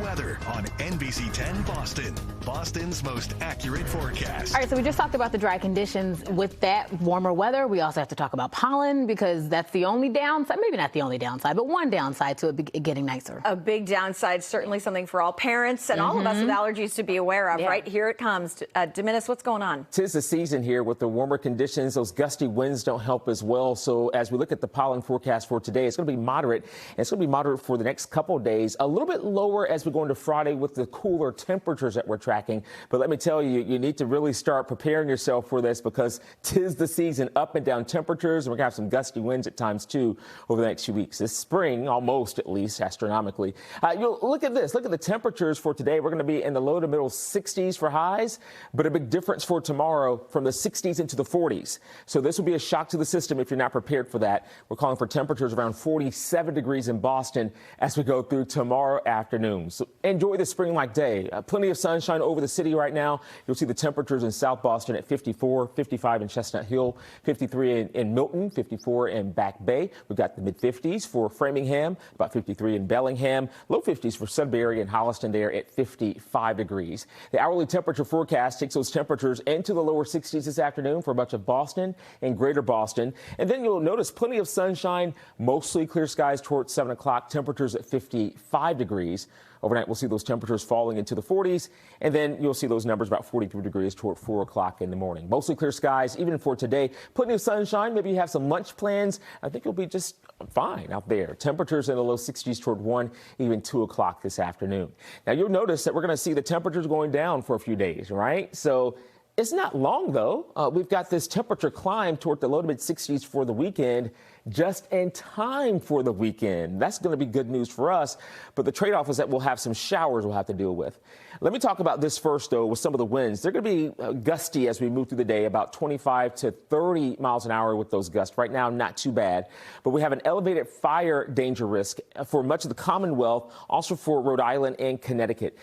weather on NBC 10 Boston. Boston's most accurate forecast. All right, so we just talked about the dry conditions. With that warmer weather, we also have to talk about pollen because that's the only downside, maybe not the only downside, but one downside to it getting nicer. A big downside, certainly something for all parents and all of us with allergies to be aware of. Right, here it comes. Diminis, what's going on? 'Tis the season here with the warmer conditions. Those gusty winds don't help as well. So as we look at the pollen forecast for today, it's going to be moderate. And it's going to be moderate for the next couple of days. A little bit lower as we go into Friday with the cooler temperatures that we're tracking. But let me tell you, you need to really start preparing yourself for this because 'tis the season. Up and down temperatures. And we're going to have some gusty winds at times, too, over the next few weeks. This spring, almost at least, astronomically. You'll look at this. Look at the temperatures for today. We're going to be in the low to middle 60s for highs, but a big difference for tomorrow from the 60s into the 40s. So this will be a shock to the system if you're not prepared for that. We're calling for temperatures around 47 degrees in Boston as we go through tomorrow afternoon. So enjoy the spring-like day. Plenty of sunshine over the city right now. You'll see the temperatures in South Boston at 54, 55 in Chestnut Hill, 53 in Milton, 54 in Back Bay. We've got the mid-50s for Framingham, about 53 in Bellingham, low 50s for Sudbury and Holliston there at 55 degrees. The hourly temperature forecast takes those temperatures into the lower 60s this afternoon for much of Boston and greater Boston. And then you'll notice plenty of sunshine, mostly clear skies towards 7 o'clock, temperatures at 55 degrees. Overnight, we'll see those temperatures falling into the 40s, and then you'll see those numbers about 43 degrees toward 4 o'clock in the morning. Mostly clear skies, even for today. Plenty of sunshine. Maybe you have some lunch plans. I think you'll be just fine out there. Temperatures in the low 60s toward 1, even 2 o'clock this afternoon. Now, you'll notice that we're going to see the temperatures going down for a few days, right? So it's not long, though. We've got this temperature climb toward the low to mid 60s for the weekend, just in time for the weekend. That's going to be good news for us. But the trade-off is that we'll have some showers we'll have to deal with. Let me talk about this first, though, with some of the winds. They're going to be gusty as we move through the day, about 25 to 30 miles an hour with those gusts. Right now, not too bad. But we have an elevated fire danger risk for much of the Commonwealth, also for Rhode Island and Connecticut.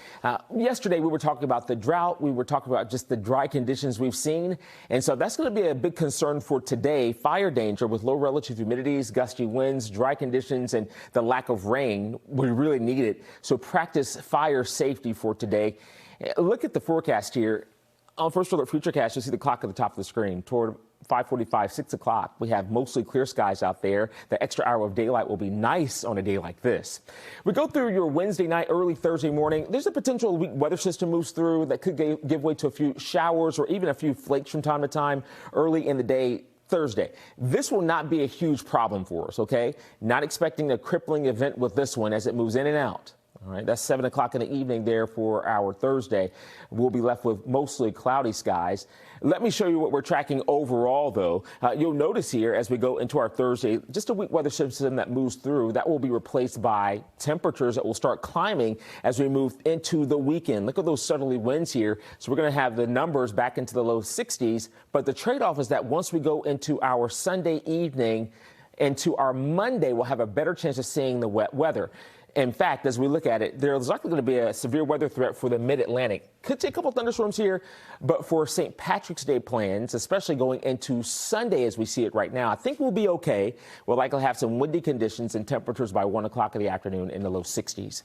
Yesterday, we were talking about the drought. We were talking about just the dry conditions we've seen. And so that's going to be a big concern for today. Fire danger with low relative humidity, gusty winds, dry conditions, and the lack of rain. We really need it. So practice fire safety for today. Look at the forecast here. On First Alert Futurecast, you'll see the clock at the top of the screen. Toward 5:45, 6 o'clock, we have mostly clear skies out there. The extra hour of daylight will be nice on a day like this. We go through your Wednesday night, early Thursday morning. There's a potential weak weather system moves through that could give way to a few showers or even a few flakes from time to time early in the day. Thursday. This will not be a huge problem for us, okay? Not expecting a crippling event with this one as it moves in and out. All right, that's 7 o'clock in the evening there for our Thursday. We'll be left with mostly cloudy skies. Let me show you what we're tracking overall, though. You'll notice here as we go into our Thursday, just a weak weather system that moves through. That will be replaced by temperatures that will start climbing as we move into the weekend. Look at those southerly winds here. So we're going to have the numbers back into the low 60s. But the trade-off is that once we go into our Sunday evening and to our Monday, we'll have a better chance of seeing the wet weather. In fact, as we look at it, there's likely going to be a severe weather threat for the mid-Atlantic. Could see a couple thunderstorms here, but for St. Patrick's Day plans, especially going into Sunday as we see it right now, I think we'll be okay. We'll likely have some windy conditions and temperatures by 1 o'clock in the afternoon in the low 60s.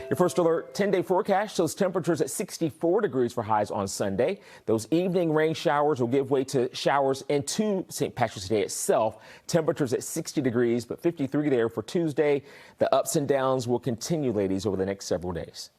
Your First Alert 10-day forecast shows temperatures at 64 degrees for highs on Sunday. Those evening rain showers will give way to showers into St. Patrick's Day itself. Temperatures at 60 degrees, but 53 there for Tuesday. The ups and downs will continue, ladies, over the next several days.